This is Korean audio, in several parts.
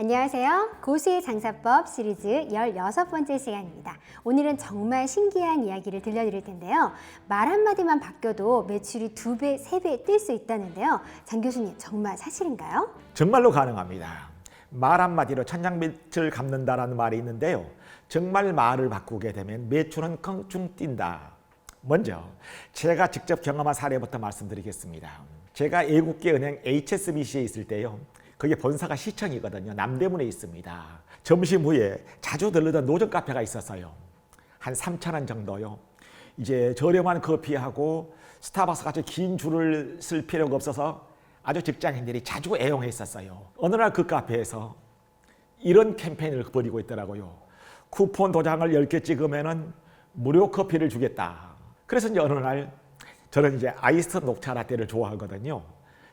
안녕하세요. 고수의 장사법 시리즈 16번째 시간입니다. 오늘은 정말 신기한 이야기를 들려드릴 텐데요. 말 한마디만 바뀌어도 매출이 2배, 3배 뛸 수 있다는데요. 장 교수님, 정말 사실인가요? 정말로 가능합니다. 말 한마디로 천장빛을 갚는다라는 말이 있는데요. 정말 말을 바꾸게 되면 매출은 껑충 뛴다. 먼저 제가 직접 경험한 사례부터 말씀드리겠습니다. 제가 애국계 은행 HSBC에 있을 때요. 그게 본사가 시청이거든요. 남대문에 있습니다. 점심 후에 자주 들르던 노점 카페가 있었어요. 한 3,000원 정도요. 이제 저렴한 커피하고 스타벅스 같이 긴 줄을 쓸 필요가 없어서 아주 직장인들이 자주 애용했었어요. 어느 날 그 카페에서 이런 캠페인을 벌이고 있더라고요. 쿠폰 도장을 10개 찍으면은 무료 커피를 주겠다. 그래서 이제 어느 날 저는 이제 아이스 녹차 라떼를 좋아하거든요.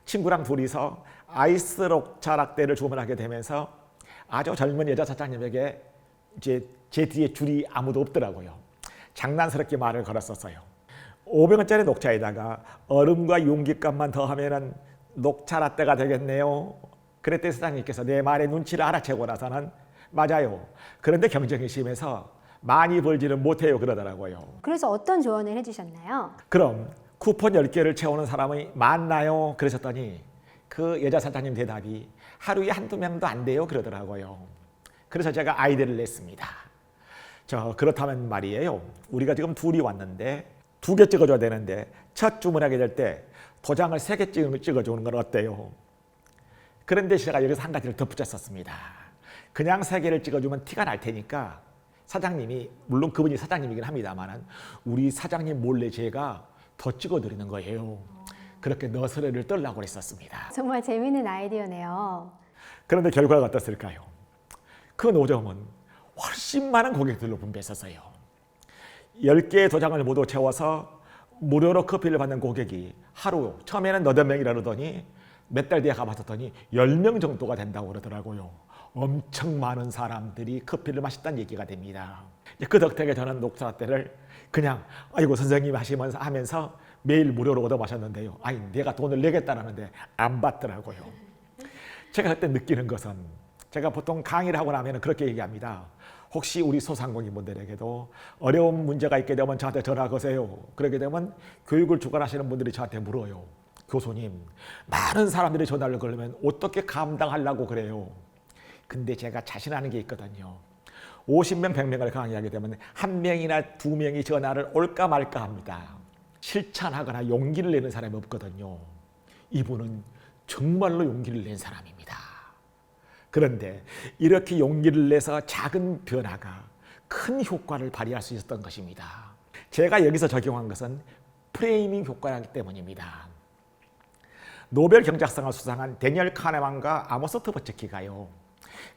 친구랑 둘이서 아이스 녹차 라떼를 주문하게 되면서 아주 젊은 여자 사장님에게 이제 제 뒤에 줄이 아무도 없더라고요. 장난스럽게 말을 걸었었어요. 500원짜리 녹차에다가 얼음과 용기값만 더하면은 녹차 라떼가 되겠네요. 그랬더니 사장님께서 내 말의 눈치를 알아채고 나서는 맞아요. 그런데 경쟁이 심해서 많이 벌지는 못해요 그러더라고요. 그래서 어떤 조언을 해주셨나요? 그럼 쿠폰 10개를 채우는 사람이 많나요? 그러셨더니 그 여자 사장님 대답이 하루에 한두 명도 안 돼요 그러더라고요. 그래서 제가 아이디어를 냈습니다. 그렇다면 말이에요. 우리가 지금 둘이 왔는데 2개 찍어줘야 되는데 첫 주문하게 될 때 도장을 3개 찍어주는 건 어때요? 그런데 제가 여기서 한 가지를 덧붙였었습니다. 그냥 3개를 찍어주면 티가 날 테니까 사장님이, 물론 그분이 사장님이긴 합니다만 우리 사장님 몰래 제가 더 찍어드리는 거예요. 그렇게 너스레를 떨라고 했었습니다. 정말 재미있는 아이디어네요. 그런데 결과가 어떻을까요? 그 노점은 훨씬 많은 고객들로 분배했었어요. 10개의 도장을 모두 채워서 무료로 커피를 받는 고객이 하루 처음에는 8명이라 그러더니 몇 달 뒤에 가봤더니 10명 정도가 된다고 그러더라고요. 엄청 많은 사람들이 커피를 마셨다는 얘기가 됩니다. 그 덕택에 저는 녹차라떼를 그냥 아이고 선생님 하면서 매일 무료로 얻어 마셨는데요. 아니 내가 돈을 내겠다라는데 안 받더라고요. 제가 그때 느끼는 것은 제가 보통 강의를 하고 나면 그렇게 얘기합니다. 혹시 우리 소상공인분들에게도 어려운 문제가 있게 되면 저한테 전화 거세요. 그렇게 되면 교육을 주관하시는 분들이 저한테 물어요. 교수님, 많은 사람들이 전화를 걸면 어떻게 감당하려고 그래요? 근데 제가 자신하는 게 있거든요. 50명, 100명을 강의하게 되면 1명이나 2명이 전화를 올까 말까 합니다. 실천하거나 용기를 내는 사람이 없거든요. 이분은 정말로 용기를 낸 사람입니다. 그런데 이렇게 용기를 내서 작은 변화가 큰 효과를 발휘할 수 있었던 것입니다. 제가 여기서 적용한 것은 프레이밍 효과이기 때문입니다. 노벨 경제학상을 수상한 데니얼 카네만과 아모스 트버츠키가요.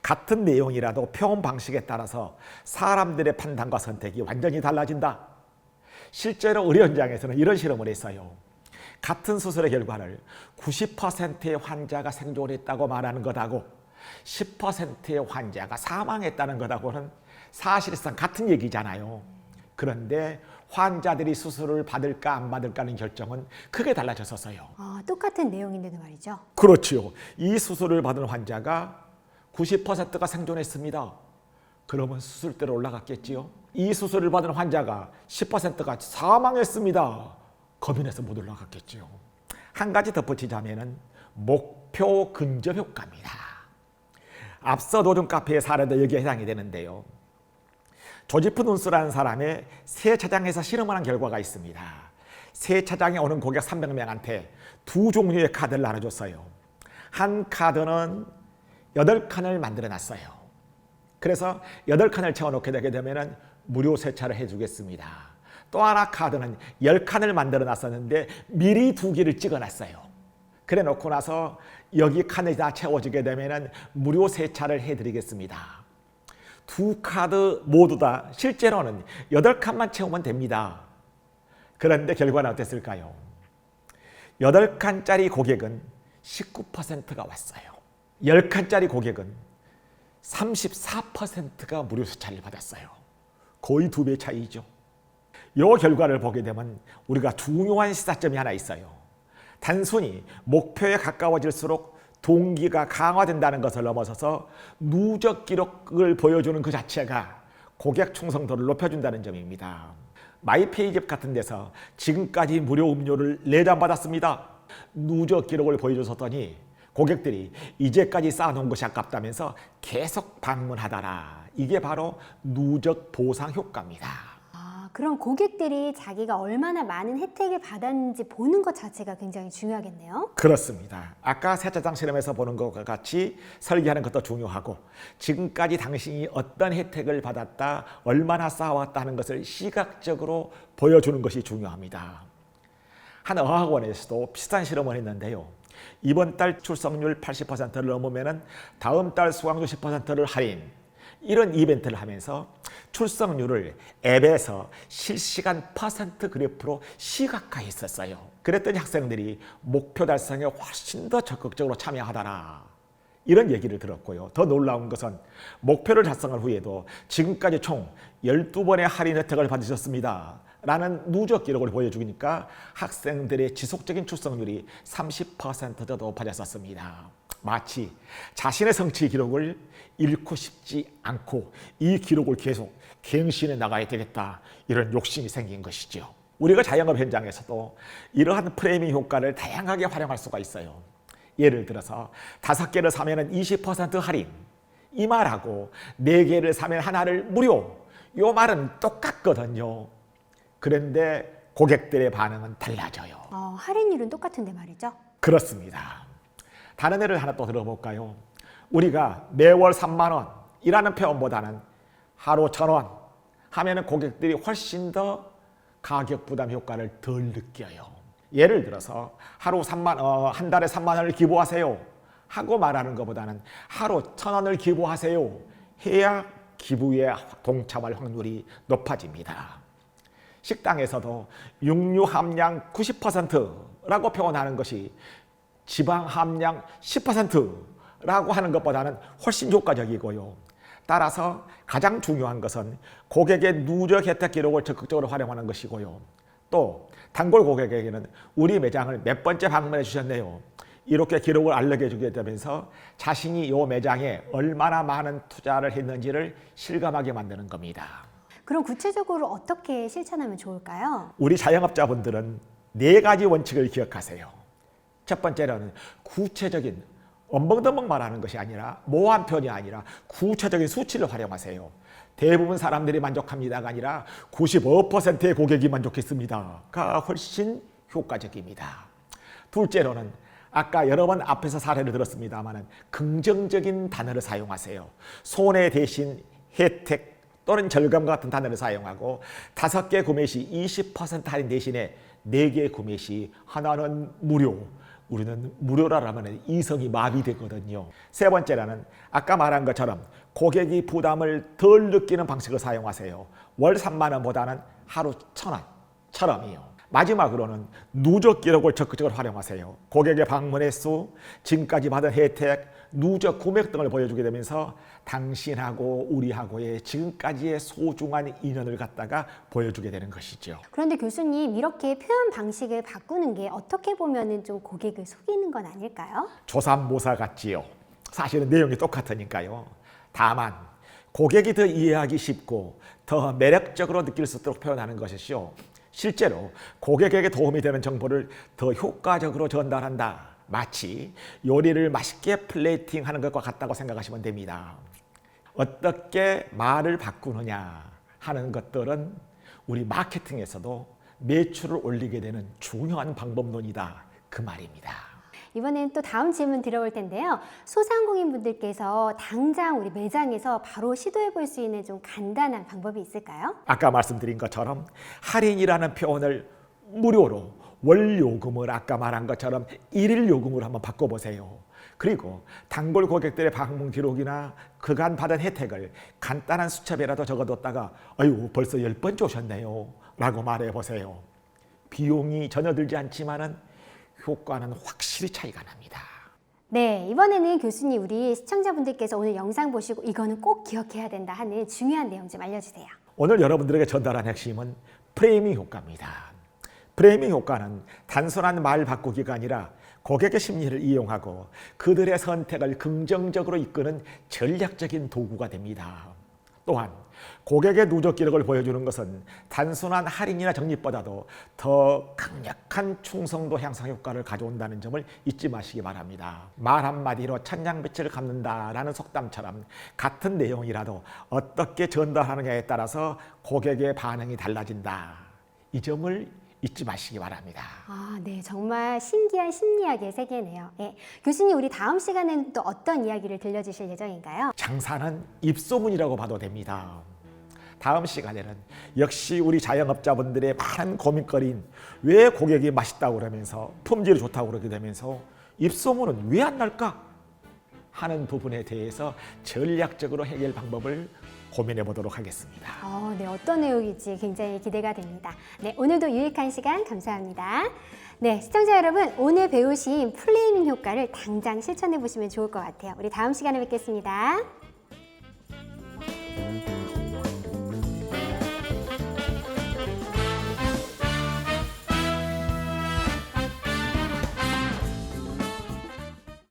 같은 내용이라도 표현 방식에 따라서 사람들의 판단과 선택이 완전히 달라진다. 실제로 의료 현장에서는 이런 실험을 했어요. 같은 수술의 결과를 90%의 환자가 생존했다고 말하는 것하고 10%의 환자가 사망했다는 것하고는 사실상 같은 얘기잖아요. 그런데 환자들이 수술을 받을까 안 받을까는 결정은 크게 달라졌었어요. 똑같은 내용인데도 말이죠. 그렇지요. 이 수술을 받은 환자가 90%가 생존했습니다. 그러면 수술대로 올라갔겠지요. 이 수술을 받은 환자가 10%가 사망했습니다. 겁이 나서 못 올라갔겠지요. 한 가지 덧붙이자면은 목표 근접 효과입니다. 앞서 노점 카페의 사례도 여기에 해당이 되는데요. 조지프 눈스라는 사람의 세차장에서 실험을 한 결과가 있습니다. 세차장에 오는 고객 300명한테 2종류의 카드를 나눠줬어요. 한 카드는 8칸을 만들어 놨어요. 그래서 8칸을 채워놓게 되게 되면 무료 세차를 해주겠습니다. 또 하나 카드는 10칸을 만들어 놨었는데 미리 2개를 찍어놨어요. 그래 놓고 나서 여기 칸이 다 채워지게 되면 무료 세차를 해드리겠습니다. 2 카드 모두 다 실제로는 8칸만 채우면 됩니다. 그런데 결과는 어땠을까요? 8칸짜리 고객은 19%가 왔어요. 10칸짜리 고객은 34%가 무료 세차를 받았어요. 거의 2배 차이죠. 이 결과를 보게 되면 우리가 중요한 시사점이 하나 있어요. 단순히 목표에 가까워질수록 동기가 강화된다는 것을 넘어서서 누적 기록을 보여주는 그 자체가 고객 충성도를 높여준다는 점입니다. 마이페이집 같은 데서 지금까지 무료 음료를 4잔 받았습니다. 누적 기록을 보여줬더니 고객들이 이제까지 쌓아놓은 것이 아깝다면서 계속 방문하더라. 이게 바로 누적 보상 효과입니다. 그럼 고객들이 자기가 얼마나 많은 혜택을 받았는지 보는 것 자체가 굉장히 중요하겠네요. 그렇습니다. 아까 세차장 실험에서 보는 것과 같이 설계하는 것도 중요하고 지금까지 당신이 어떤 혜택을 받았다, 얼마나 쌓아왔다 하는 것을 시각적으로 보여주는 것이 중요합니다. 한 어학원에서도 비슷한 실험을 했는데요. 이번 달 출석률 80%를 넘으면 다음 달 수강료 10%를 할인, 이런 이벤트를 하면서 출석률을 앱에서 실시간 퍼센트 그래프로 시각화했었어요. 그랬더니 학생들이 목표 달성에 훨씬 더 적극적으로 참여하더라. 이런 얘기를 들었고요. 더 놀라운 것은 목표를 달성한 후에도 지금까지 총 12번의 할인 혜택을 받으셨습니다. 라는 누적 기록을 보여주니까 학생들의 지속적인 출석률이 30%더 높아졌었습니다. 마치 자신의 성취 기록을 잃고 싶지 않고 이 기록을 계속 갱신해 나가야 되겠다, 이런 욕심이 생긴 것이죠. 우리가 자영업 현장에서도 이러한 프레이밍 효과를 다양하게 활용할 수가 있어요. 예를 들어서 5개를 사면 20% 할인, 이 말하고 4개를 사면 하나를 무료, 이 말은 똑같거든요. 그런데 고객들의 반응은 달라져요. 할인율은 똑같은데 말이죠. 그렇습니다. 다른 예를 하나 또 들어볼까요? 우리가 매월 3만 원이라는 표현보다는 하루 1,000원 하면은 고객들이 훨씬 더 가격 부담 효과를 덜 느껴요. 예를 들어서 한 달에 3만 원을 기부하세요 하고 말하는 것보다는 하루 1,000원을 기부하세요 해야 기부에 동참할 확률이 높아집니다. 식당에서도 육류 함량 90%라고 표현하는 것이 지방 함량 10%라고 하는 것보다는 훨씬 효과적이고요. 따라서 가장 중요한 것은 고객의 누적 혜택 기록을 적극적으로 활용하는 것이고요. 또 단골 고객에게는 우리 매장을 몇 번째 방문해 주셨네요, 이렇게 기록을 알려주게 되면서 자신이 이 매장에 얼마나 많은 투자를 했는지를 실감하게 만드는 겁니다. 그럼 구체적으로 어떻게 실천하면 좋을까요? 우리 자영업자분들은 4가지 원칙을 기억하세요. 첫 번째는 구체적인 엄벙덤벙 말하는 것이 아니라 모호한 표현이 아니라 구체적인 수치를 활용하세요. 대부분 사람들이 만족합니다가 아니라 95%의 고객이 만족했습니다가 훨씬 효과적입니다. 둘째로는 아까 여러 번 앞에서 사례를 들었습니다만 긍정적인 단어를 사용하세요. 손해 대신 혜택 또는 절감 같은 단어를 사용하고 5개 구매 시 20% 할인 대신에 4개 구매 시 하나는 무료. 우리는 무료라면 이성이 마비되거든요. 세 번째로는 아까 말한 것처럼 고객이 부담을 덜 느끼는 방식을 사용하세요. 월 3만 원보다는 하루 1,000원처럼이요. 마지막으로는 누적 기록을 적극적으로 활용하세요. 고객의 방문 횟수, 지금까지 받은 혜택, 누적 금액 등을 보여주게 되면서 당신하고 우리하고의 지금까지의 소중한 인연을 갖다가 보여주게 되는 것이죠. 그런데 교수님, 이렇게 표현 방식을 바꾸는 게 어떻게 보면 좀 고객을 속이는 건 아닐까요? 조삼모사 같지요. 사실은 내용이 똑같으니까요. 다만 고객이 더 이해하기 쉽고 더 매력적으로 느낄 수 있도록 표현하는 것이죠. 실제로 고객에게 도움이 되는 정보를 더 효과적으로 전달한다. 마치 요리를 맛있게 플레이팅하는 것과 같다고 생각하시면 됩니다. 어떻게 말을 바꾸느냐 하는 것들은 우리 마케팅에서도 매출을 올리게 되는 중요한 방법론이다, 그 말입니다. 이번엔 또 다음 질문 드려볼 텐데요. 소상공인 분들께서 당장 우리 매장에서 바로 시도해 볼 수 있는 좀 간단한 방법이 있을까요? 아까 말씀드린 것처럼 할인이라는 표현을 무료로 월 요금을 아까 말한 것처럼 일일 요금으로 한번 바꿔보세요. 그리고 단골 고객들의 방문 기록이나 그간 받은 혜택을 간단한 수첩에라도 적어뒀다가 아유 벌써 10번째 오셨네요 라고 말해보세요. 비용이 전혀 들지 않지만은 효과는 확실히 차이가 납니다. 네, 이번에는 교수님, 우리 시청자분들께서 오늘 영상 보시고 이거는 꼭 기억해야 된다 하는 중요한 내용 좀 알려주세요. 오늘 여러분들에게 전달한 핵심은 프레이밍 효과입니다. 프레이밍 효과는 단순한 말 바꾸기가 아니라 고객의 심리를 이용하고 그들의 선택을 긍정적으로 이끄는 전략적인 도구가 됩니다. 또한 고객의 누적 기록을 보여주는 것은 단순한 할인이나 적립보다도 더 강력한 충성도 향상 효과를 가져온다는 점을 잊지 마시기 바랍니다. 말 한마디로 천냥빛을 갚는다라는 속담처럼 같은 내용이라도 어떻게 전달하느냐에 따라서 고객의 반응이 달라진다. 이 점을 잊지 마시기 바랍니다. 아, 네. 정말 신기한 심리학의 세계네요. 예. 교수님, 우리 다음 시간에는 또 어떤 이야기를 들려주실 예정인가요? 장사는 입소문이라고 봐도 됩니다. 다음 시간에는 역시 우리 자영업자분들의 많은 고민거리인 왜 고객이 맛있다고 그러면서 품질이 좋다고 그러게 되면서 입소문은 왜 안 날까 하는 부분에 대해서 전략적으로 해결 방법을 고민해 보도록 하겠습니다. 네. 어떤 내용일지 굉장히 기대가 됩니다. 네. 오늘도 유익한 시간 감사합니다. 네. 시청자 여러분, 오늘 배우신 플레이밍 효과를 당장 실천해 보시면 좋을 것 같아요. 우리 다음 시간에 뵙겠습니다.